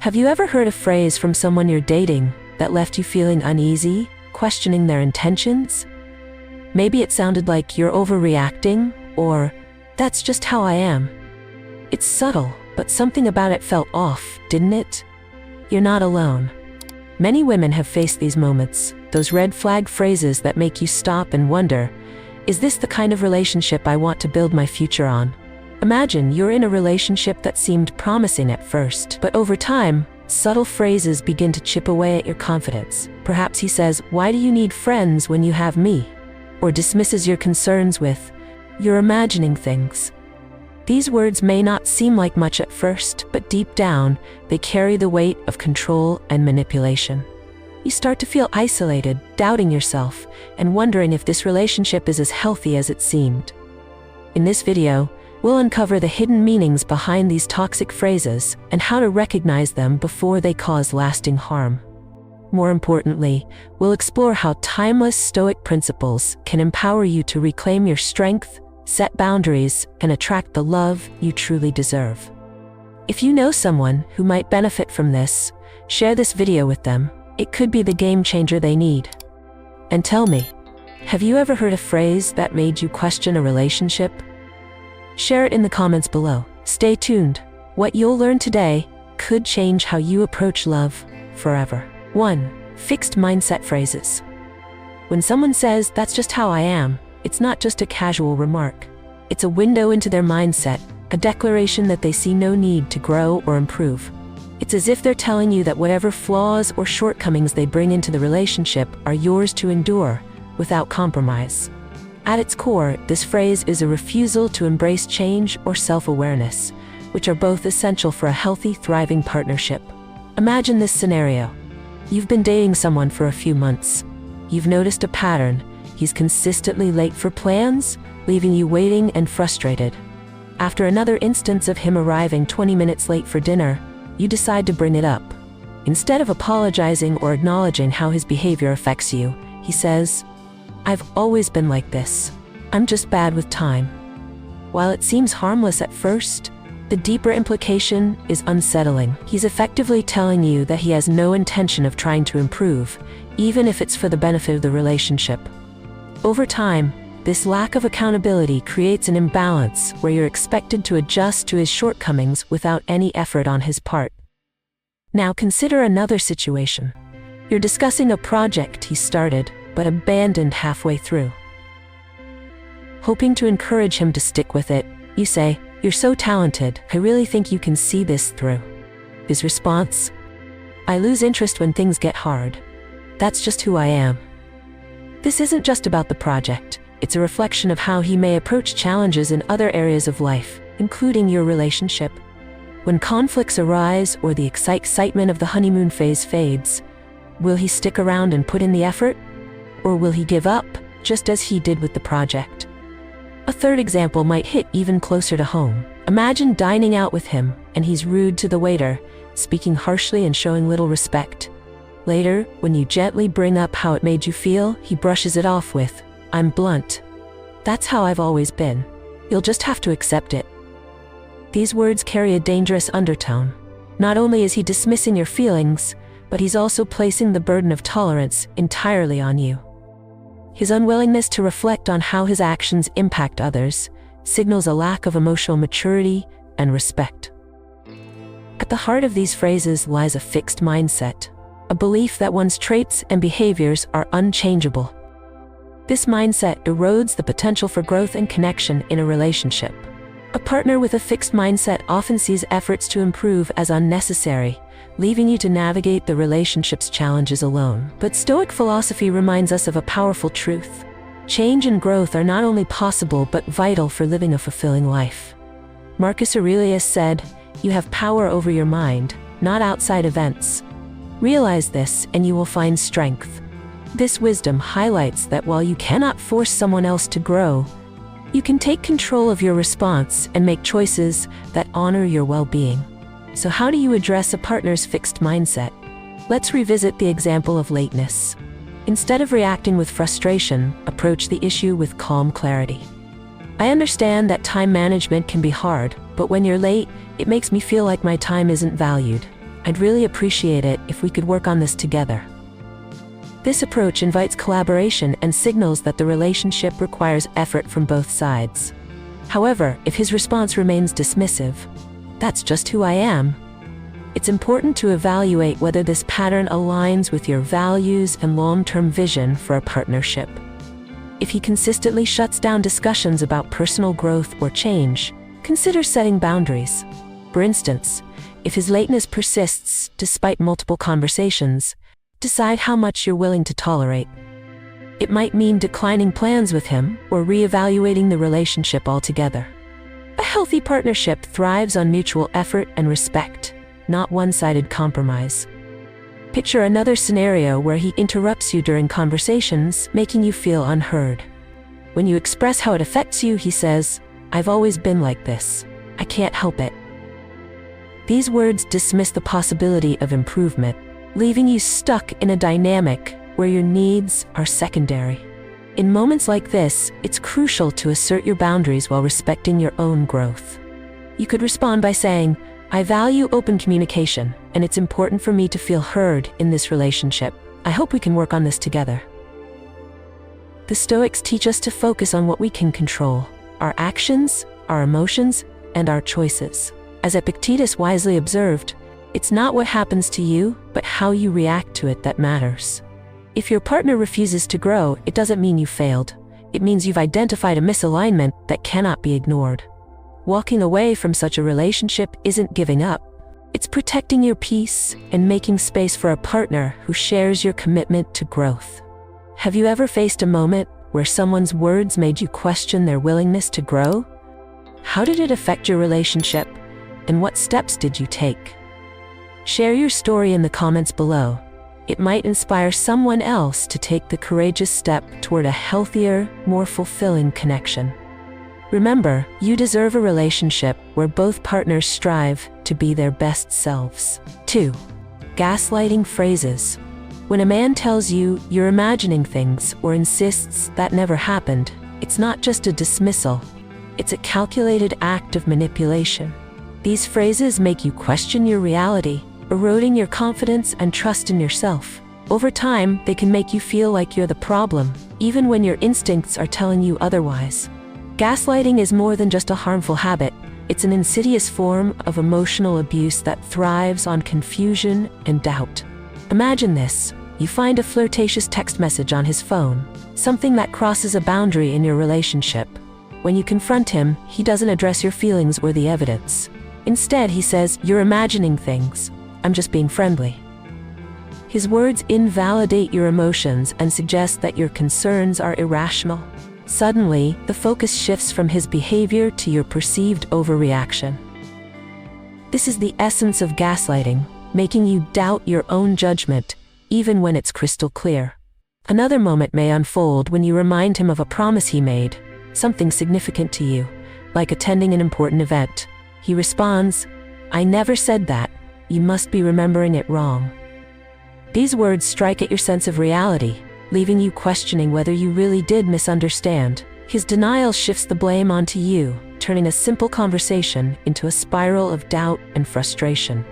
Have you ever heard a phrase from someone you're dating that left you feeling uneasy, questioning their intentions? Maybe it sounded like you're overreacting, or that's just how I am. It's subtle, but something about it felt off, didn't it? You're not alone. Many women have faced these moments, those red flag phrases that make you stop and wonder, is this the kind of relationship I want to build my future on? Imagine you're in a relationship that seemed promising at first, but over time, subtle phrases begin to chip away at your confidence. Perhaps he says, "Why do you need friends when you have me?" Or dismisses your concerns with, "You're imagining things." These words may not seem like much at first, but deep down, they carry the weight of control and manipulation. You start to feel isolated, doubting yourself, and wondering if this relationship is as healthy as it seemed. In this video, we'll uncover the hidden meanings behind these toxic phrases and how to recognize them before they cause lasting harm. More importantly, we'll explore how timeless Stoic principles can empower you to reclaim your strength, set boundaries, and attract the love you truly deserve. If you know someone who might benefit from this, share this video with them. It could be the game changer they need. And tell me, have you ever heard a phrase that made you question a relationship? Share it in the comments below. Stay tuned. What you'll learn today could change how you approach love forever. 1. Fixed mindset phrases. When someone says, "That's just how I am," it's not just a casual remark. It's a window into their mindset, a declaration that they see no need to grow or improve. It's as if they're telling you that whatever flaws or shortcomings they bring into the relationship are yours to endure, without compromise. At its core, this phrase is a refusal to embrace change or self-awareness, which are both essential for a healthy, thriving partnership. Imagine this scenario. You've been dating someone for a few months. You've noticed a pattern. He's consistently late for plans, leaving you waiting and frustrated. After another instance of him arriving 20 minutes late for dinner, you decide to bring it up. Instead of apologizing or acknowledging how his behavior affects you, he says, "I've always been like this. I'm just bad with time." While it seems harmless at first, the deeper implication is unsettling. He's effectively telling you that he has no intention of trying to improve, even if it's for the benefit of the relationship. Over time, this lack of accountability creates an imbalance where you're expected to adjust to his shortcomings without any effort on his part. Now consider another situation. You're discussing a project he started, but abandoned halfway through. Hoping to encourage him to stick with it, you say, "You're so talented, I really think you can see this through." His response, "I lose interest when things get hard. That's just who I am." This isn't just about the project. It's a reflection of how he may approach challenges in other areas of life, including your relationship. When conflicts arise or the excitement of the honeymoon phase fades, will he stick around and put in the effort? Or will he give up, just as he did with the project? A third example might hit even closer to home. Imagine dining out with him, and he's rude to the waiter, speaking harshly and showing little respect. Later, when you gently bring up how it made you feel, he brushes it off with, "I'm blunt. That's how I've always been. You'll just have to accept it." These words carry a dangerous undertone. Not only is he dismissing your feelings, but he's also placing the burden of tolerance entirely on you. His unwillingness to reflect on how his actions impact others signals a lack of emotional maturity and respect. At the heart of these phrases lies a fixed mindset, a belief that one's traits and behaviors are unchangeable. This mindset erodes the potential for growth and connection in a relationship. A partner with a fixed mindset often sees efforts to improve as unnecessary, leaving you to navigate the relationship's challenges alone. But Stoic philosophy reminds us of a powerful truth. Change and growth are not only possible but vital for living a fulfilling life. Marcus Aurelius said, "You have power over your mind, not outside events. Realize this and you will find strength." This wisdom highlights that while you cannot force someone else to grow, you can take control of your response and make choices that honor your well-being. So how do you address a partner's fixed mindset? Let's revisit the example of lateness. Instead of reacting with frustration, approach the issue with calm clarity. "I understand that time management can be hard, but when you're late, it makes me feel like my time isn't valued. I'd really appreciate it if we could work on this together. This approach invites collaboration and signals that the relationship requires effort from both sides. However, if his response remains dismissive, "That's just who I am," it's important to evaluate whether this pattern aligns with your values and long-term vision for a partnership. If he consistently shuts down discussions about personal growth or change, consider setting boundaries. For instance, if his lateness persists despite multiple conversations, decide how much you're willing to tolerate. It might mean declining plans with him or reevaluating the relationship altogether. A healthy partnership thrives on mutual effort and respect, not one-sided compromise. Picture another scenario where he interrupts you during conversations, making you feel unheard. When you express how it affects you, he says, "I've always been like this. I can't help it." These words dismiss the possibility of improvement, leaving you stuck in a dynamic where your needs are secondary. In moments like this, it's crucial to assert your boundaries while respecting your own growth. You could respond by saying, "I value open communication, and it's important for me to feel heard in this relationship. I hope we can work on this together." The Stoics teach us to focus on what we can control: our actions, our emotions, and our choices. As Epictetus wisely observed, it's not what happens to you, but how you react to it that matters. If your partner refuses to grow, it doesn't mean you failed. It means you've identified a misalignment that cannot be ignored. Walking away from such a relationship isn't giving up. It's protecting your peace and making space for a partner who shares your commitment to growth. Have you ever faced a moment where someone's words made you question their willingness to grow? How did it affect your relationship, and what steps did you take? Share your story in the comments below. It might inspire someone else to take the courageous step toward a healthier, more fulfilling connection. Remember, you deserve a relationship where both partners strive to be their best selves. 2. Gaslighting phrases. When a man tells you you're imagining things or insists that never happened, it's not just a dismissal. It's a calculated act of manipulation. These phrases make you question your reality, eroding your confidence and trust in yourself. Over time, they can make you feel like you're the problem, even when your instincts are telling you otherwise. Gaslighting is more than just a harmful habit. It's an insidious form of emotional abuse that thrives on confusion and doubt. Imagine this: you find a flirtatious text message on his phone, something that crosses a boundary in your relationship. When you confront him, he doesn't address your feelings or the evidence. Instead, he says, "You're imagining things. I'm just being friendly." His words invalidate your emotions and suggest that your concerns are irrational. Suddenly, the focus shifts from his behavior to your perceived overreaction. This is the essence of gaslighting, making you doubt your own judgment, even when it's crystal clear. Another moment may unfold when you remind him of a promise he made, something significant to you, like attending an important event. He responds, "I never said that. You must be remembering it wrong." These words strike at your sense of reality, leaving you questioning whether you really did misunderstand. His denial shifts the blame onto you, turning a simple conversation into a spiral of doubt and frustration.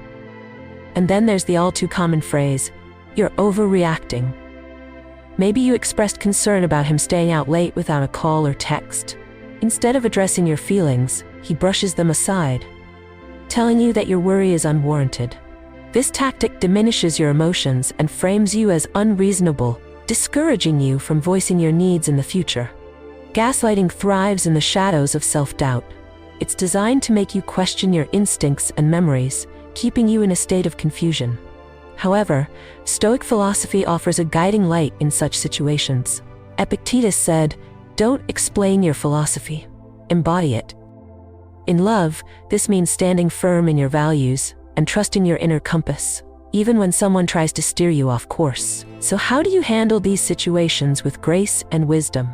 And then there's the all-too-common phrase, "You're overreacting." Maybe you expressed concern about him staying out late without a call or text. Instead of addressing your feelings, he brushes them aside, telling you that your worry is unwarranted. This tactic diminishes your emotions and frames you as unreasonable, discouraging you from voicing your needs in the future. Gaslighting thrives in the shadows of self-doubt. It's designed to make you question your instincts and memories, keeping you in a state of confusion. However, Stoic philosophy offers a guiding light in such situations. Epictetus said, "Don't explain your philosophy. Embody it." In love, this means standing firm in your values and trusting your inner compass, even when someone tries to steer you off course. So how do you handle these situations with grace and wisdom?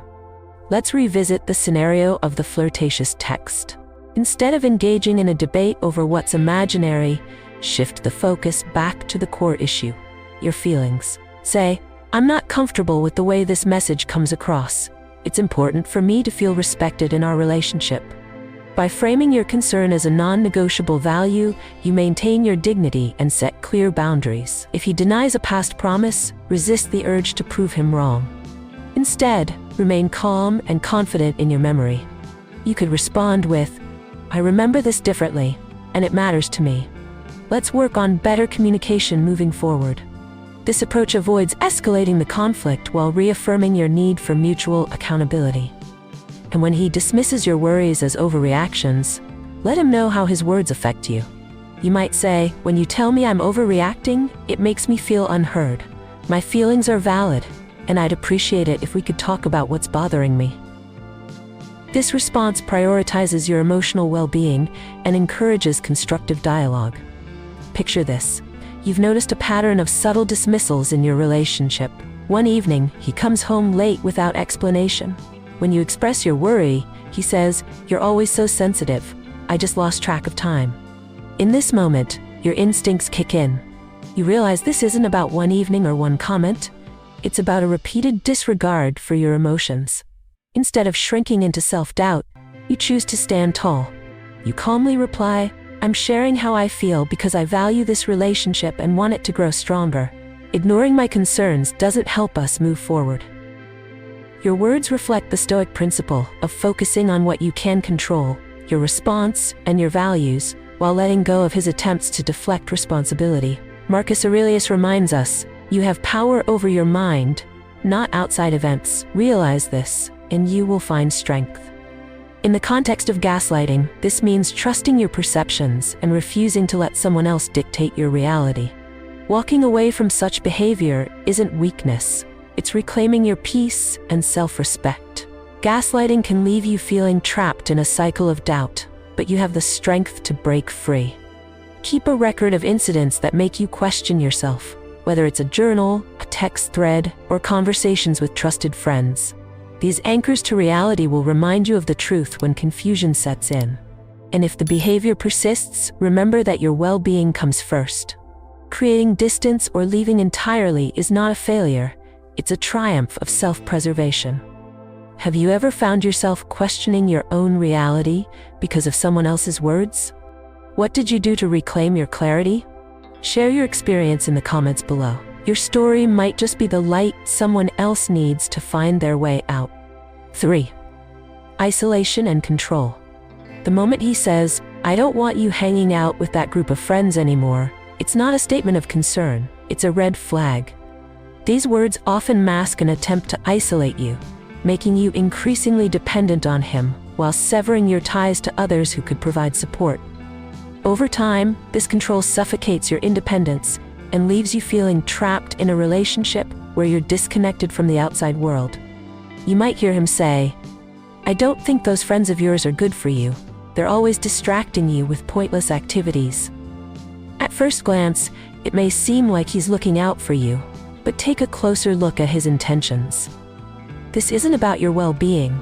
Let's revisit the scenario of the flirtatious text. Instead of engaging in a debate over what's imaginary, shift the focus back to the core issue, your feelings. Say, "I'm not comfortable with the way this message comes across. It's important for me to feel respected in our relationship." By framing your concern as a non-negotiable value, you maintain your dignity and set clear boundaries. If he denies a past promise, resist the urge to prove him wrong. Instead, remain calm and confident in your memory. You could respond with, "I remember this differently, and it matters to me. Let's work on better communication moving forward." This approach avoids escalating the conflict while reaffirming your need for mutual accountability. And when he dismisses your worries as overreactions, let him know how his words affect you. You might say, "When you tell me I'm overreacting, it makes me feel unheard. My feelings are valid, and I'd appreciate it if we could talk about what's bothering me." This response prioritizes your emotional well-being and encourages constructive dialogue. Picture this. You've noticed a pattern of subtle dismissals in your relationship. One evening, he comes home late without explanation. When you express your worry, he says, "You're always so sensitive. I just lost track of time." In this moment, your instincts kick in. You realize this isn't about one evening or one comment. It's about a repeated disregard for your emotions. Instead of shrinking into self-doubt, you choose to stand tall. You calmly reply, "I'm sharing how I feel because I value this relationship and want it to grow stronger. Ignoring my concerns doesn't help us move forward." Your words reflect the Stoic principle of focusing on what you can control, your response, and your values, while letting go of his attempts to deflect responsibility. Marcus Aurelius reminds us, "You have power over your mind, not outside events. Realize this, and you will find strength." In the context of gaslighting, this means trusting your perceptions and refusing to let someone else dictate your reality. Walking away from such behavior isn't weakness. It's reclaiming your peace and self-respect. Gaslighting can leave you feeling trapped in a cycle of doubt, but you have the strength to break free. Keep a record of incidents that make you question yourself, whether it's a journal, a text thread, or conversations with trusted friends. These anchors to reality will remind you of the truth when confusion sets in. And if the behavior persists, remember that your well-being comes first. Creating distance or leaving entirely is not a failure. It's a triumph of self-preservation. Have you ever found yourself questioning your own reality because of someone else's words? What did you do to reclaim your clarity? Share your experience in the comments below. Your story might just be the light someone else needs to find their way out. 3. Isolation and control. The moment he says, "I don't want you hanging out with that group of friends anymore," it's not a statement of concern, it's a red flag. These words often mask an attempt to isolate you, making you increasingly dependent on him while severing your ties to others who could provide support. Over time, this control suffocates your independence and leaves you feeling trapped in a relationship where you're disconnected from the outside world. You might hear him say, "I don't think those friends of yours are good for you. They're always distracting you with pointless activities." At first glance, it may seem like he's looking out for you, but take a closer look at his intentions. This isn't about your well-being.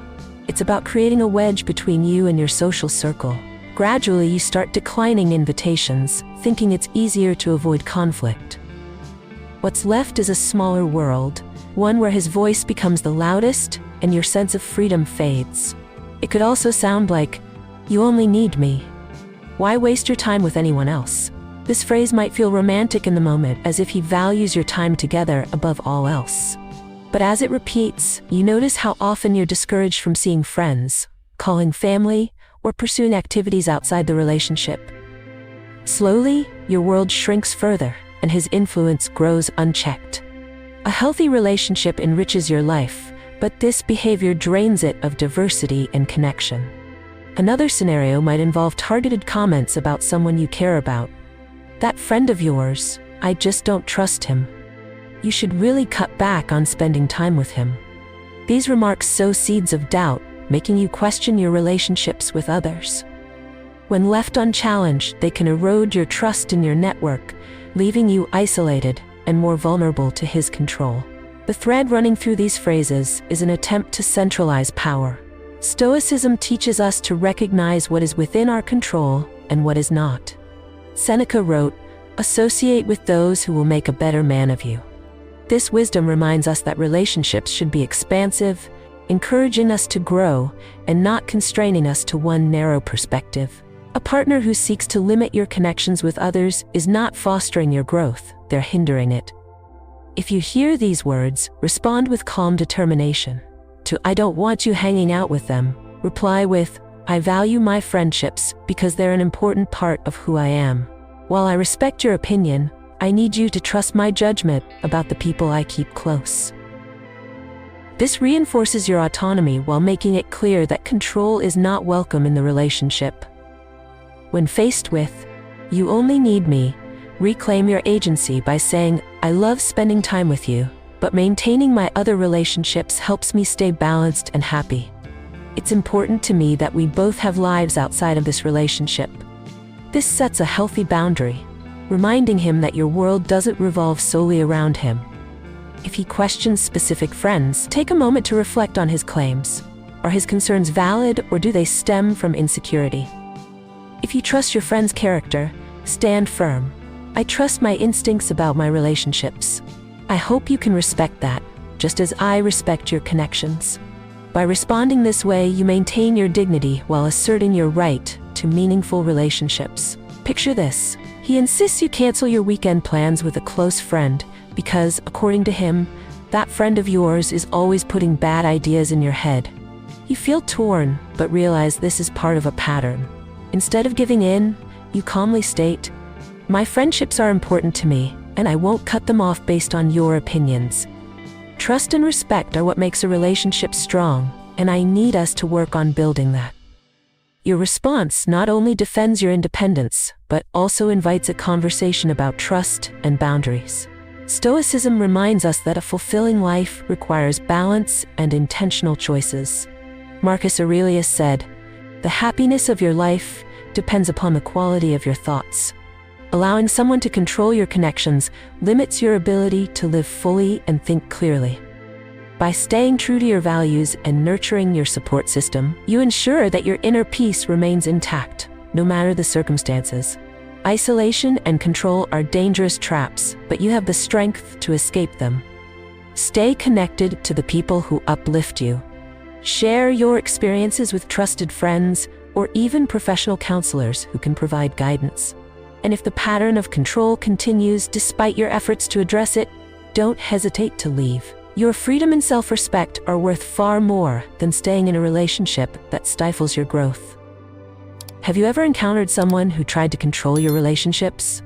It's about creating a wedge between you and your social circle. Gradually, you start declining invitations, thinking it's easier to avoid conflict. What's left is a smaller world, one where his voice becomes the loudest and your sense of freedom fades. It could also sound like, "You only need me. Why waste your time with anyone else?" This phrase might feel romantic in the moment, as if he values your time together above all else. But as it repeats, you notice how often you're discouraged from seeing friends, calling family, or pursuing activities outside the relationship. Slowly, your world shrinks further, and his influence grows unchecked. A healthy relationship enriches your life, but this behavior drains it of diversity and connection. Another scenario might involve targeted comments about someone you care about. "That friend of yours, I just don't trust him. You should really cut back on spending time with him." These remarks sow seeds of doubt, making you question your relationships with others. When left unchallenged, they can erode your trust in your network, leaving you isolated and more vulnerable to his control. The thread running through these phrases is an attempt to centralize power. Stoicism teaches us to recognize what is within our control and what is not. Seneca wrote, "Associate with those who will make a better man of you." This wisdom reminds us that relationships should be expansive, encouraging us to grow and not constraining us to one narrow perspective. A partner who seeks to limit your connections with others is not fostering your growth, they're hindering it. If you hear these words, respond with calm determination. To "I don't want you hanging out with them," reply with, "I value my friendships because they're an important part of who I am. While I respect your opinion, I need you to trust my judgment about the people I keep close." This reinforces your autonomy while making it clear that control is not welcome in the relationship. When faced with, "You only need me," reclaim your agency by saying, "I love spending time with you, but maintaining my other relationships helps me stay balanced and happy. It's important to me that we both have lives outside of this relationship." This sets a healthy boundary, reminding him that your world doesn't revolve solely around him. If he questions specific friends, take a moment to reflect on his claims. Are his concerns valid, or do they stem from insecurity? If you trust your friend's character, stand firm. "I trust my instincts about my relationships. I hope you can respect that, just as I respect your connections." By responding this way, you maintain your dignity while asserting your right to meaningful relationships. Picture this. He insists you cancel your weekend plans with a close friend because, according to him, that friend of yours is always putting bad ideas in your head. You feel torn, but realize this is part of a pattern. Instead of giving in, you calmly state, "My friendships are important to me, and I won't cut them off based on your opinions. Trust and respect are what makes a relationship strong, and I need us to work on building that." Your response not only defends your independence, but also invites a conversation about trust and boundaries. Stoicism reminds us that a fulfilling life requires balance and intentional choices. Marcus Aurelius said, "The happiness of your life depends upon the quality of your thoughts." Allowing someone to control your connections limits your ability to live fully and think clearly. By staying true to your values and nurturing your support system, you ensure that your inner peace remains intact, no matter the circumstances. Isolation and control are dangerous traps, but you have the strength to escape them. Stay connected to the people who uplift you. Share your experiences with trusted friends or even professional counselors who can provide guidance. And if the pattern of control continues despite your efforts to address it, don't hesitate to leave. Your freedom and self-respect are worth far more than staying in a relationship that stifles your growth. Have you ever encountered someone who tried to control your relationships?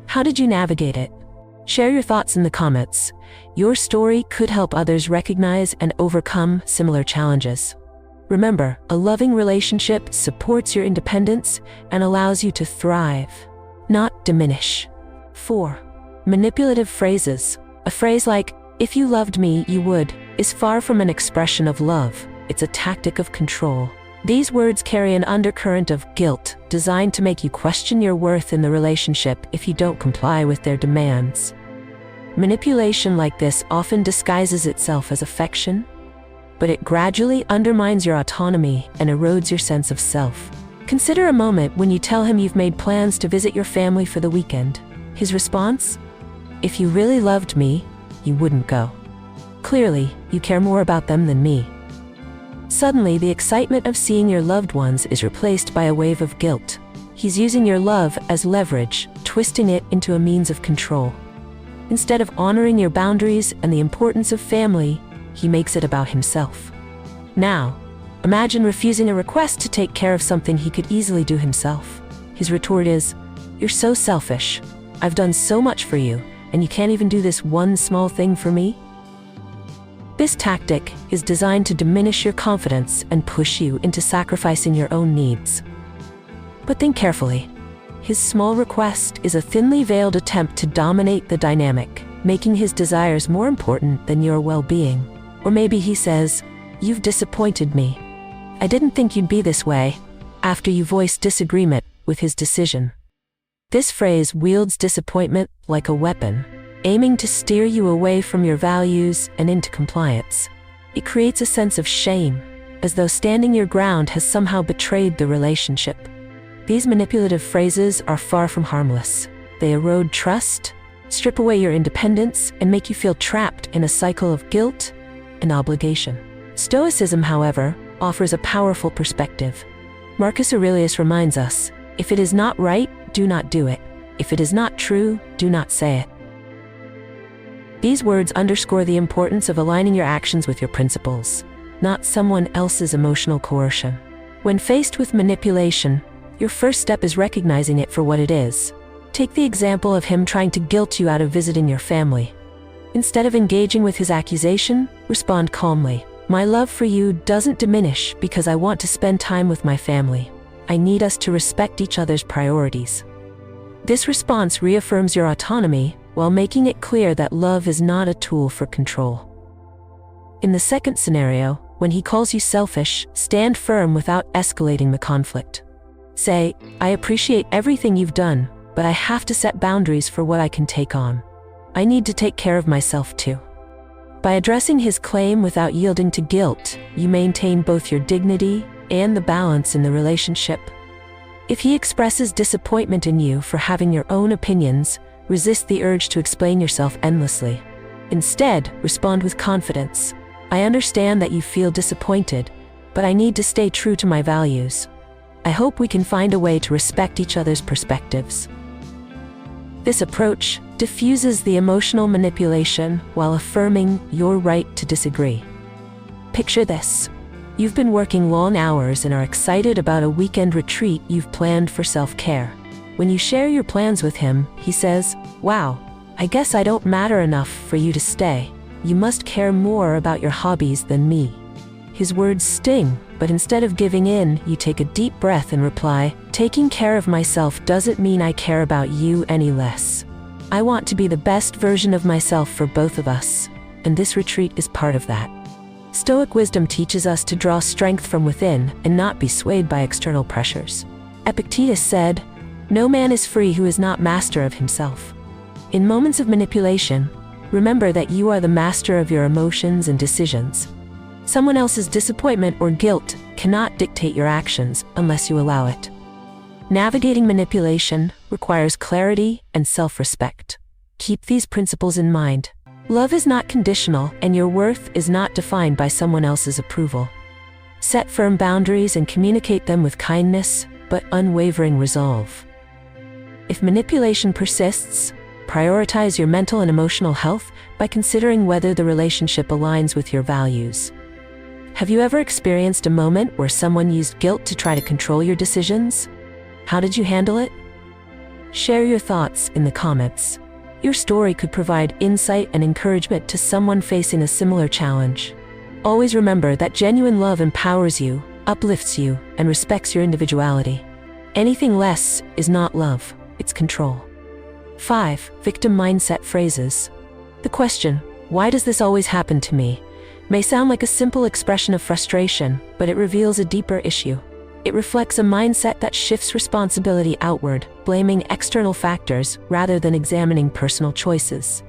How did you navigate it? Share your thoughts in the comments. Your story could help others recognize and overcome similar challenges. Remember, a loving relationship supports your independence and allows you to thrive, not diminish. 4. Manipulative phrases. A phrase like, "If you loved me, you would," is far from an expression of love. It's a tactic of control. These words carry an undercurrent of guilt, designed to make you question your worth in the relationship if you don't comply with their demands. Manipulation like this often disguises itself as affection, but it gradually undermines your autonomy and erodes your sense of self. Consider a moment when you tell him you've made plans to visit your family for the weekend. His response? "If you really loved me, you wouldn't go. Clearly, you care more about them than me." Suddenly, the excitement of seeing your loved ones is replaced by a wave of guilt. He's using your love as leverage, twisting it into a means of control. Instead of honoring your boundaries and the importance of family, he makes it about himself. Now, imagine refusing a request to take care of something he could easily do himself. His retort is, "You're so selfish. I've done so much for you, and you can't even do this one small thing for me?" This tactic is designed to diminish your confidence and push you into sacrificing your own needs. But think carefully. His small request is a thinly veiled attempt to dominate the dynamic, making his desires more important than your well-being. Or maybe he says, "You've disappointed me. I didn't think you'd be this way," after you voice disagreement with his decision. This phrase wields disappointment like a weapon, aiming to steer you away from your values and into compliance. It creates a sense of shame, as though standing your ground has somehow betrayed the relationship. These manipulative phrases are far from harmless. They erode trust, strip away your independence, and make you feel trapped in a cycle of guilt and obligation. Stoicism, however, offers a powerful perspective. Marcus Aurelius reminds us, if it is not right, do not do it. If it is not true, do not say it. These words underscore the importance of aligning your actions with your principles, not someone else's emotional coercion. When faced with manipulation, your first step is recognizing it for what it is. Take the example of him trying to guilt you out of visiting your family. Instead of engaging with his accusation, respond calmly. My love for you doesn't diminish because I want to spend time with my family. I need us to respect each other's priorities. This response reaffirms your autonomy while making it clear that love is not a tool for control. In the second scenario, when he calls you selfish, stand firm without escalating the conflict. Say, I appreciate everything you've done, but I have to set boundaries for what I can take on. I need to take care of myself too. By addressing his claim without yielding to guilt, you maintain both your dignity and the balance in the relationship. If he expresses disappointment in you for having your own opinions, resist the urge to explain yourself endlessly. Instead, respond with confidence. I understand that you feel disappointed, but I need to stay true to my values. I hope we can find a way to respect each other's perspectives. This approach diffuses the emotional manipulation while affirming your right to disagree. Picture this. You've been working long hours and are excited about a weekend retreat you've planned for self-care. When you share your plans with him, he says, "Wow, I guess I don't matter enough for you to stay. You must care more about your hobbies than me." His words sting, but instead of giving in, you take a deep breath and reply, "Taking care of myself doesn't mean I care about you any less. I want to be the best version of myself for both of us, and this retreat is part of that." Stoic wisdom teaches us to draw strength from within and not be swayed by external pressures. Epictetus said, "No man is free who is not master of himself." In moments of manipulation, remember that you are the master of your emotions and decisions. Someone else's disappointment or guilt cannot dictate your actions unless you allow it. Navigating manipulation requires clarity and self-respect. Keep these principles in mind. Love is not conditional, and your worth is not defined by someone else's approval. Set firm boundaries and communicate them with kindness, but unwavering resolve. If manipulation persists, prioritize your mental and emotional health by considering whether the relationship aligns with your values. Have you ever experienced a moment where someone used guilt to try to control your decisions? How did you handle it? Share your thoughts in the comments. Your story could provide insight and encouragement to someone facing a similar challenge. Always remember that genuine love empowers you, uplifts you, and respects your individuality. Anything less is not love, it's control. 5. Victim mindset phrases. The question, "Why does this always happen to me?" may sound like a simple expression of frustration, but it reveals a deeper issue. It reflects a mindset that shifts responsibility outward, blaming external factors rather than examining personal choices.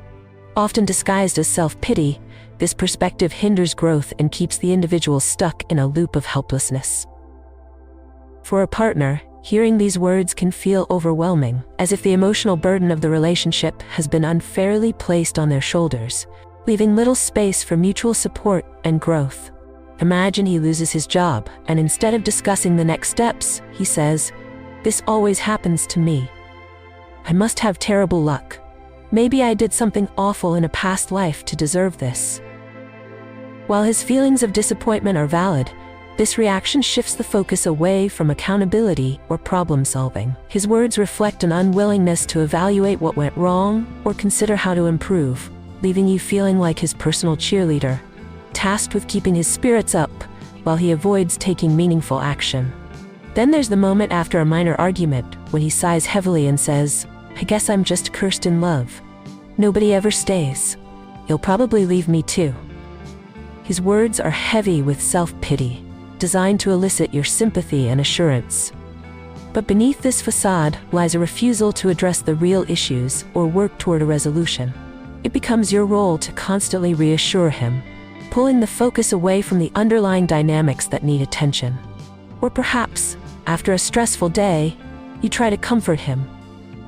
Often disguised as self-pity, this perspective hinders growth and keeps the individual stuck in a loop of helplessness. For a partner, hearing these words can feel overwhelming, as if the emotional burden of the relationship has been unfairly placed on their shoulders, leaving little space for mutual support and growth. Imagine he loses his job, and instead of discussing the next steps, he says, "This always happens to me. I must have terrible luck. Maybe I did something awful in a past life to deserve this." While his feelings of disappointment are valid, this reaction shifts the focus away from accountability or problem solving. His words reflect an unwillingness to evaluate what went wrong or consider how to improve, leaving you feeling like his personal cheerleader, tasked with keeping his spirits up while he avoids taking meaningful action. Then there's the moment after a minor argument when he sighs heavily and says, "I guess I'm just cursed in love. Nobody ever stays. You'll probably leave me too." His words are heavy with self-pity, designed to elicit your sympathy and assurance. But beneath this facade lies a refusal to address the real issues or work toward a resolution. It becomes your role to constantly reassure him, pulling the focus away from the underlying dynamics that need attention. Or perhaps, after a stressful day, you try to comfort him,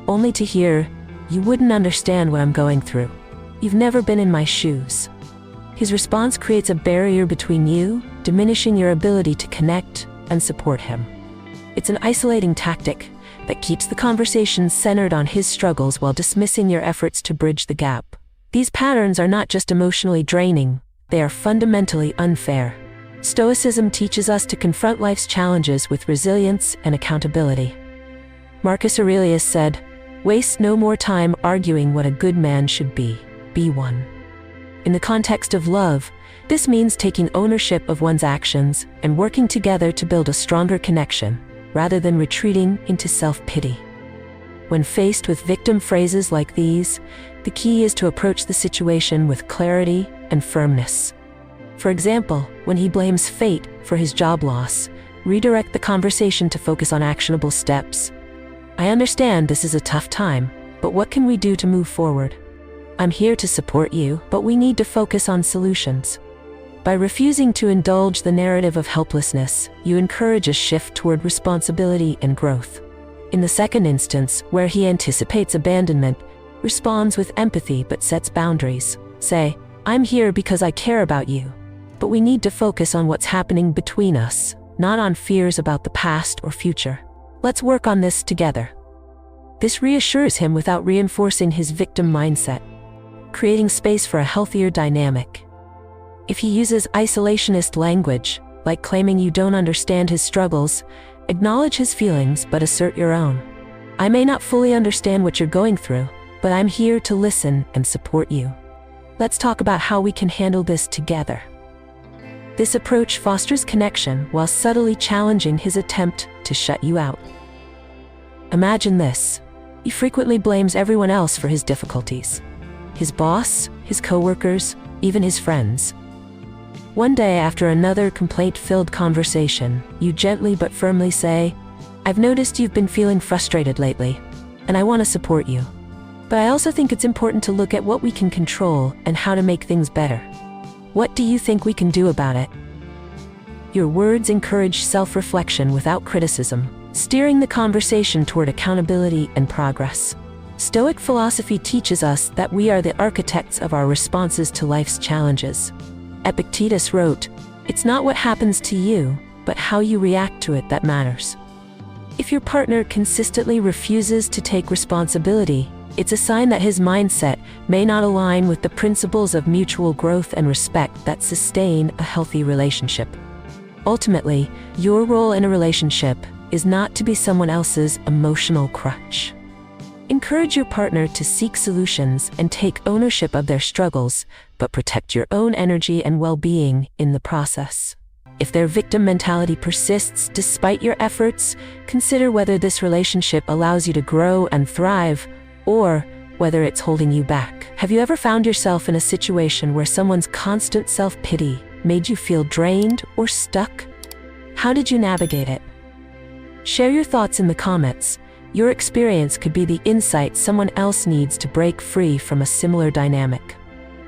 only to hear, "You wouldn't understand what I'm going through. You've never been in my shoes." His response creates a barrier between you, diminishing your ability to connect and support him. It's an isolating tactic that keeps the conversation centered on his struggles while dismissing your efforts to bridge the gap. These patterns are not just emotionally draining, they are fundamentally unfair. Stoicism teaches us to confront life's challenges with resilience and accountability. Marcus Aurelius said, "Waste no more time arguing what a good man should be one." In the context of love, this means taking ownership of one's actions and working together to build a stronger connection, rather than retreating into self-pity. When faced with victim phrases like these, the key is to approach the situation with clarity and firmness. For example, when he blames fate for his job loss, redirect the conversation to focus on actionable steps. "I understand this is a tough time, but what can we do to move forward? I'm here to support you, but we need to focus on solutions." By refusing to indulge the narrative of helplessness, you encourage a shift toward responsibility and growth. In the second instance, where he anticipates abandonment, responds with empathy but sets boundaries. Say, "I'm here because I care about you, but we need to focus on what's happening between us, not on fears about the past or future. Let's work on this together." This reassures him without reinforcing his victim mindset, creating space for a healthier dynamic. If he uses isolationist language, like claiming you don't understand his struggles, acknowledge his feelings but assert your own. "I may not fully understand what you're going through, but I'm here to listen and support you. Let's talk about how we can handle this together." This approach fosters connection while subtly challenging his attempt to shut you out. Imagine this. He frequently blames everyone else for his difficulties. His boss, his coworkers, even his friends. One day after another complaint-filled conversation, you gently but firmly say, "I've noticed you've been feeling frustrated lately, and I want to support you. But I also think it's important to look at what we can control and how to make things better. What do you think we can do about it?" Your words encourage self-reflection without criticism, steering the conversation toward accountability and progress. Stoic philosophy teaches us that we are the architects of our responses to life's challenges. Epictetus wrote, "It's not what happens to you, but how you react to it that matters." If your partner consistently refuses to take responsibility, it's a sign that his mindset may not align with the principles of mutual growth and respect that sustain a healthy relationship. Ultimately, your role in a relationship is not to be someone else's emotional crutch. Encourage your partner to seek solutions and take ownership of their struggles, but protect your own energy and well-being in the process. If their victim mentality persists despite your efforts, consider whether this relationship allows you to grow and thrive, or whether it's holding you back. Have you ever found yourself in a situation where someone's constant self-pity made you feel drained or stuck? How did you navigate it? Share your thoughts in the comments. Your experience could be the insight someone else needs to break free from a similar dynamic.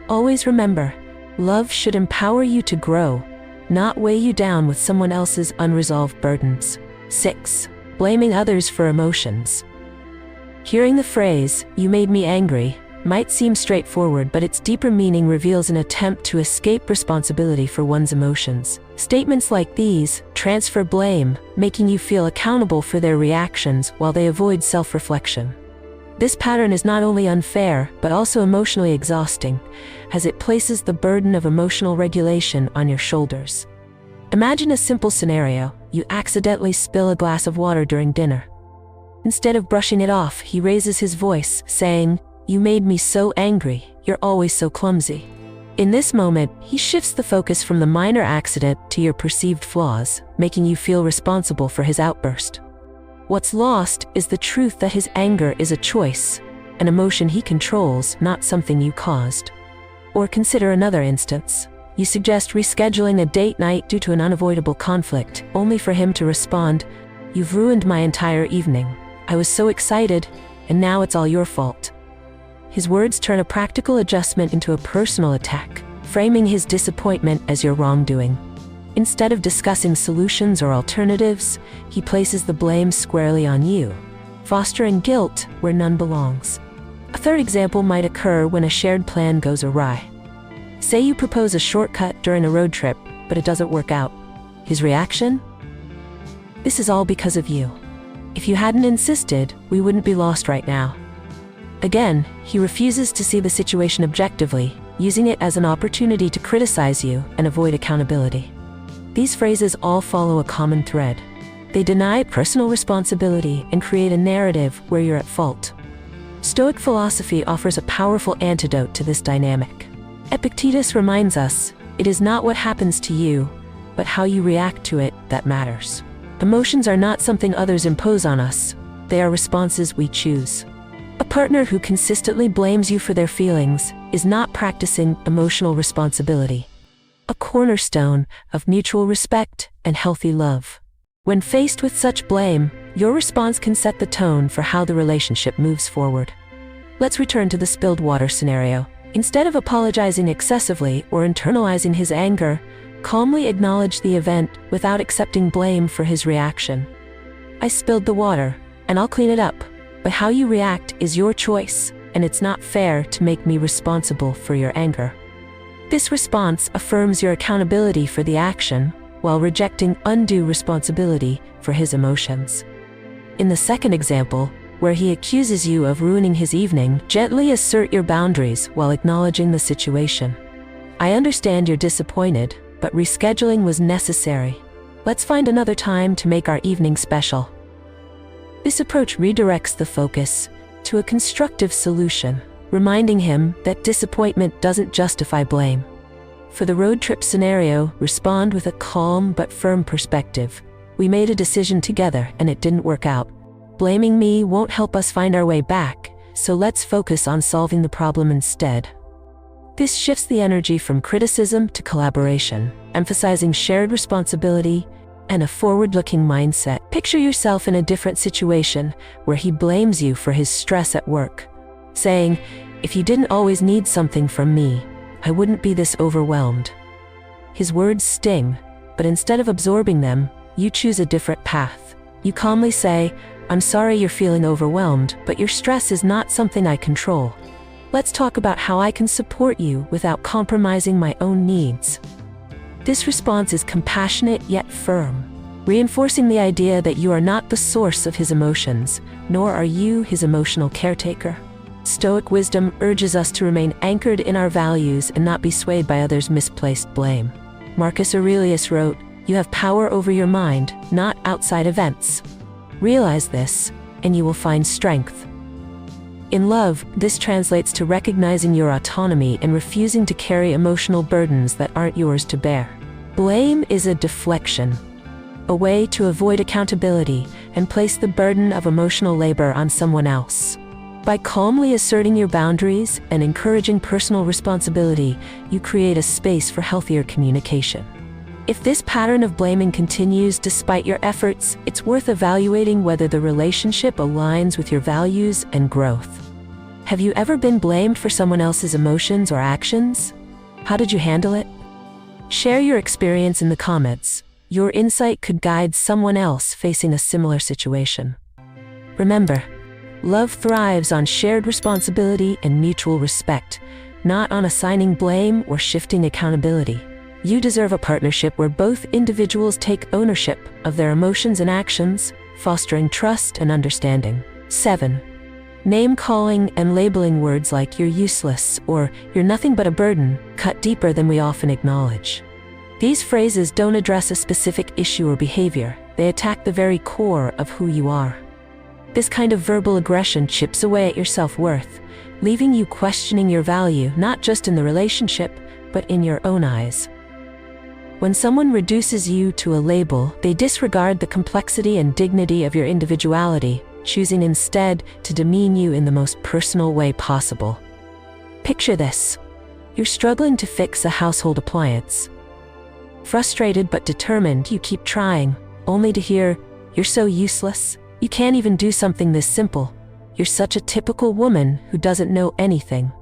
Always remember, love should empower you to grow, not weigh you down with someone else's unresolved burdens. 6. Blaming others for emotions. Hearing the phrase, "You made me angry," might seem straightforward, but its deeper meaning reveals an attempt to escape responsibility for one's emotions. Statements like these transfer blame, making you feel accountable for their reactions while they avoid self-reflection. This pattern is not only unfair, but also emotionally exhausting, as it places the burden of emotional regulation on your shoulders. Imagine a simple scenario. You accidentally spill a glass of water during dinner. Instead of brushing it off, he raises his voice, saying, "You made me so angry, you're always so clumsy." In this moment, he shifts the focus from the minor accident to your perceived flaws, making you feel responsible for his outburst. What's lost is the truth that his anger is a choice, an emotion he controls, not something you caused. Or consider another instance. You suggest rescheduling a date night due to an unavoidable conflict, only for him to respond, "You've ruined my entire evening. I was so excited, and now it's all your fault." His words turn a practical adjustment into a personal attack, framing his disappointment as your wrongdoing. Instead of discussing solutions or alternatives, he places the blame squarely on you, fostering guilt where none belongs. A third example might occur when a shared plan goes awry. Say you propose a shortcut during a road trip, but it doesn't work out. His reaction? This is all because of you. If you hadn't insisted, we wouldn't be lost right now. Again, he refuses to see the situation objectively, using it as an opportunity to criticize you and avoid accountability. These phrases all follow a common thread. They deny personal responsibility and create a narrative where you're at fault. Stoic philosophy offers a powerful antidote to this dynamic. Epictetus reminds us, it is not what happens to you, but how you react to it that matters. Emotions are not something others impose on us, they are responses we choose. A partner who consistently blames you for their feelings is not practicing emotional responsibility, a cornerstone of mutual respect and healthy love. When faced with such blame, your response can set the tone for how the relationship moves forward. Let's return to the spilled water scenario. Instead of apologizing excessively or internalizing his anger, calmly acknowledge the event without accepting blame for his reaction. I spilled the water, and I'll clean it up. But how you react is your choice, and it's not fair to make me responsible for your anger. This response affirms your accountability for the action, while rejecting undue responsibility for his emotions. In the second example, where he accuses you of ruining his evening, gently assert your boundaries while acknowledging the situation. I understand you're disappointed, but rescheduling was necessary. Let's find another time to make our evening special. This approach redirects the focus to a constructive solution, reminding him that disappointment doesn't justify blame. For the road trip scenario, respond with a calm but firm perspective. We made a decision together and it didn't work out. Blaming me won't help us find our way back, so let's focus on solving the problem instead. This shifts the energy from criticism to collaboration, emphasizing shared responsibility and a forward-looking mindset. Picture yourself in a different situation where he blames you for his stress at work, saying, "If you didn't always need something from me, I wouldn't be this overwhelmed." His words sting, but instead of absorbing them, you choose a different path. You calmly say, "I'm sorry you're feeling overwhelmed, but your stress is not something I control. Let's talk about how I can support you without compromising my own needs." This response is compassionate yet firm, reinforcing the idea that you are not the source of his emotions, nor are you his emotional caretaker. Stoic wisdom urges us to remain anchored in our values and not be swayed by others' misplaced blame. Marcus Aurelius wrote, "You have power over your mind, not outside events." Realize this, and you will find strength. In love, this translates to recognizing your autonomy and refusing to carry emotional burdens that aren't yours to bear. Blame is a deflection, a way to avoid accountability and place the burden of emotional labor on someone else. By calmly asserting your boundaries and encouraging personal responsibility, you create a space for healthier communication. If this pattern of blaming continues despite your efforts, it's worth evaluating whether the relationship aligns with your values and growth. Have you ever been blamed for someone else's emotions or actions? How did you handle it? Share your experience in the comments. Your insight could guide someone else facing a similar situation. Remember, love thrives on shared responsibility and mutual respect, not on assigning blame or shifting accountability. You deserve a partnership where both individuals take ownership of their emotions and actions, fostering trust and understanding. 7. Name-calling and labeling words like "you're useless" or "you're nothing but a burden" cut deeper than we often acknowledge. These phrases don't address a specific issue or behavior, they attack the very core of who you are. This kind of verbal aggression chips away at your self-worth, leaving you questioning your value not just in the relationship, but in your own eyes. When someone reduces you to a label, they disregard the complexity and dignity of your individuality, choosing instead to demean you in the most personal way possible. Picture this. You're struggling to fix a household appliance. Frustrated but determined, you keep trying, only to hear, "You're so useless. You can't even do something this simple. You're such a typical woman who doesn't know anything."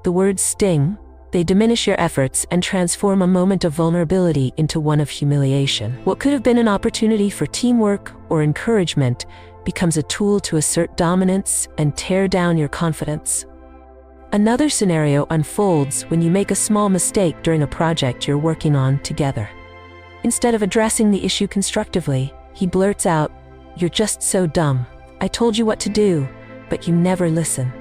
The words sting. They diminish your efforts and transform a moment of vulnerability into one of humiliation. What could have been an opportunity for teamwork or encouragement becomes a tool to assert dominance and tear down your confidence. Another scenario unfolds when you make a small mistake during a project you're working on together. Instead of addressing the issue constructively, he blurts out, "You're just so dumb. I told you what to do, but you never listen."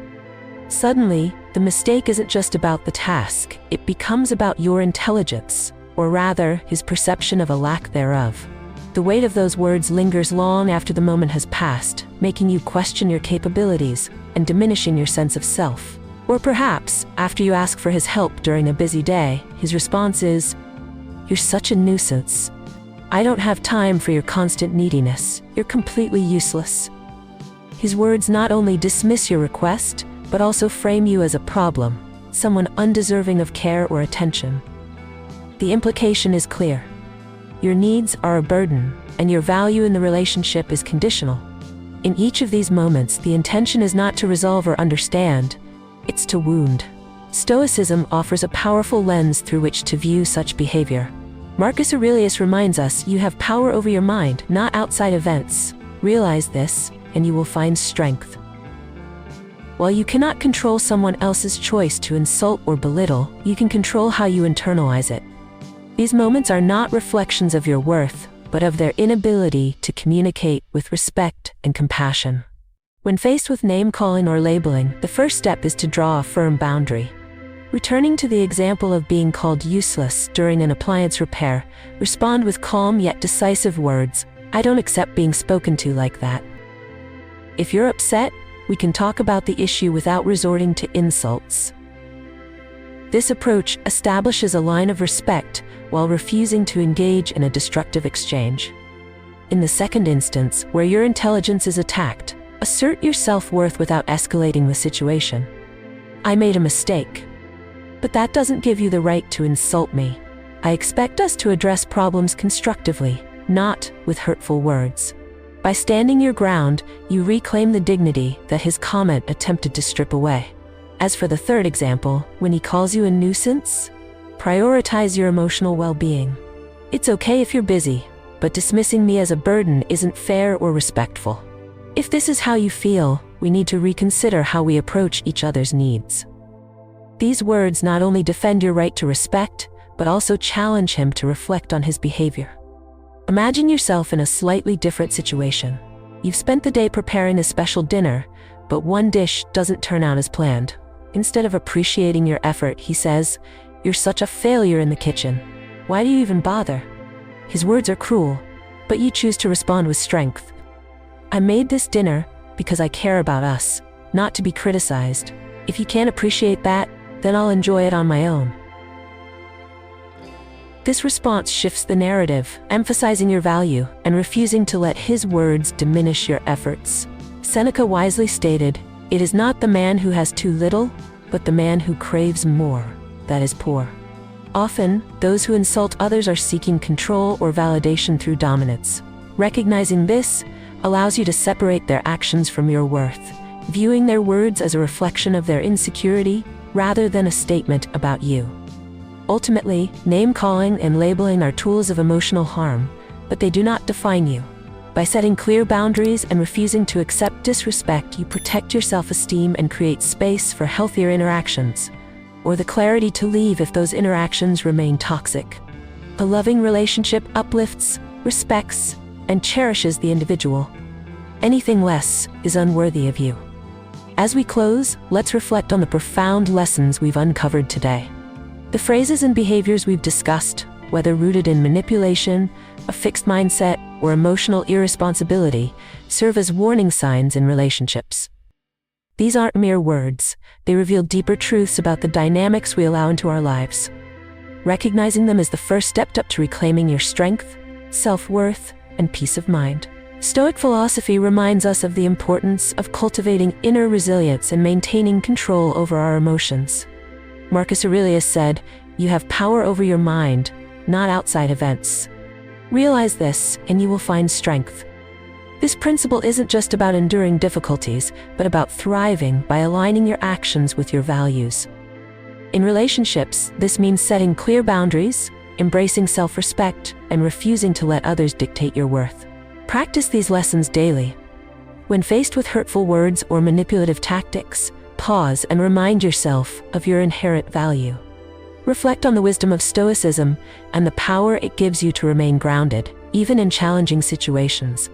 Suddenly, the mistake isn't just about the task, it becomes about your intelligence, or rather, his perception of a lack thereof. The weight of those words lingers long after the moment has passed, making you question your capabilities and diminishing your sense of self. Or perhaps, after you ask for his help during a busy day, his response is, "You're such a nuisance. I don't have time for your constant neediness. You're completely useless." His words not only dismiss your request, but also frame you as a problem, someone undeserving of care or attention. The implication is clear. Your needs are a burden, and your value in the relationship is conditional. In each of these moments, the intention is not to resolve or understand, it's to wound. Stoicism offers a powerful lens through which to view such behavior. Marcus Aurelius reminds us you have power over your mind, not outside events. Realize this, and you will find strength. While you cannot control someone else's choice to insult or belittle, you can control how you internalize it. These moments are not reflections of your worth, but of their inability to communicate with respect and compassion. When faced with name-calling or labeling, the first step is to draw a firm boundary. Returning to the example of being called useless during an appliance repair, respond with calm yet decisive words, "I don't accept being spoken to like that." If you're upset, we can talk about the issue without resorting to insults. This approach establishes a line of respect while refusing to engage in a destructive exchange. In the second instance, where your intelligence is attacked, assert your self-worth without escalating the situation. "I made a mistake. But that doesn't give you the right to insult me. I expect us to address problems constructively, not with hurtful words." By standing your ground, you reclaim the dignity that his comment attempted to strip away. As for the third example, when he calls you a nuisance, prioritize your emotional well-being. "It's okay if you're busy, but dismissing me as a burden isn't fair or respectful. If this is how you feel, we need to reconsider how we approach each other's needs." These words not only defend your right to respect, but also challenge him to reflect on his behavior. Imagine yourself in a slightly different situation. You've spent the day preparing a special dinner, but one dish doesn't turn out as planned. Instead of appreciating your effort, he says, "You're such a failure in the kitchen. Why do you even bother?" His words are cruel, but you choose to respond with strength. "I made this dinner because I care about us, not to be criticized. If you can't appreciate that, then I'll enjoy it on my own." This response shifts the narrative, emphasizing your value and refusing to let his words diminish your efforts. Seneca wisely stated, "It is not the man who has too little, but the man who craves more, that is poor." Often, those who insult others are seeking control or validation through dominance. Recognizing this allows you to separate their actions from your worth, viewing their words as a reflection of their insecurity rather than a statement about you. Ultimately, name-calling and labeling are tools of emotional harm, but they do not define you. By setting clear boundaries and refusing to accept disrespect, you protect your self-esteem and create space for healthier interactions, or the clarity to leave if those interactions remain toxic. A loving relationship uplifts, respects, and cherishes the individual. Anything less is unworthy of you. As we close, let's reflect on the profound lessons we've uncovered today. The phrases and behaviors we've discussed, whether rooted in manipulation, a fixed mindset, or emotional irresponsibility, serve as warning signs in relationships. These aren't mere words, they reveal deeper truths about the dynamics we allow into our lives. Recognizing them is the first step up to reclaiming your strength, self-worth, and peace of mind. Stoic philosophy reminds us of the importance of cultivating inner resilience and maintaining control over our emotions. Marcus Aurelius said, "You have power over your mind, not outside events." Realize this, and you will find strength. This principle isn't just about enduring difficulties, but about thriving by aligning your actions with your values. In relationships, this means setting clear boundaries, embracing self-respect, and refusing to let others dictate your worth. Practice these lessons daily. When faced with hurtful words or manipulative tactics, pause and remind yourself of your inherent value. Reflect on the wisdom of Stoicism and the power it gives you to remain grounded, even in challenging situations.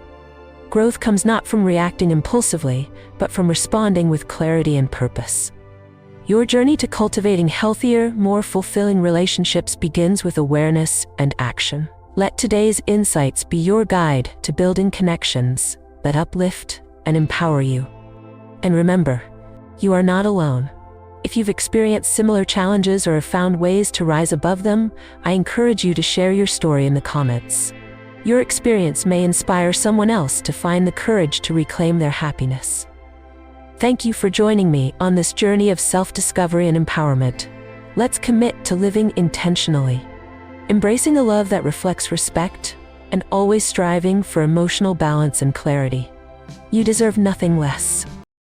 Growth comes not from reacting impulsively, but from responding with clarity and purpose. Your journey to cultivating healthier, more fulfilling relationships begins with awareness and action. Let today's insights be your guide to building connections that uplift and empower you. And remember, you are not alone. If you've experienced similar challenges or have found ways to rise above them, I encourage you to share your story in the comments. Your experience may inspire someone else to find the courage to reclaim their happiness. Thank you for joining me on this journey of self-discovery and empowerment. Let's commit to living intentionally, embracing a love that reflects respect, and always striving for emotional balance and clarity. You deserve nothing less.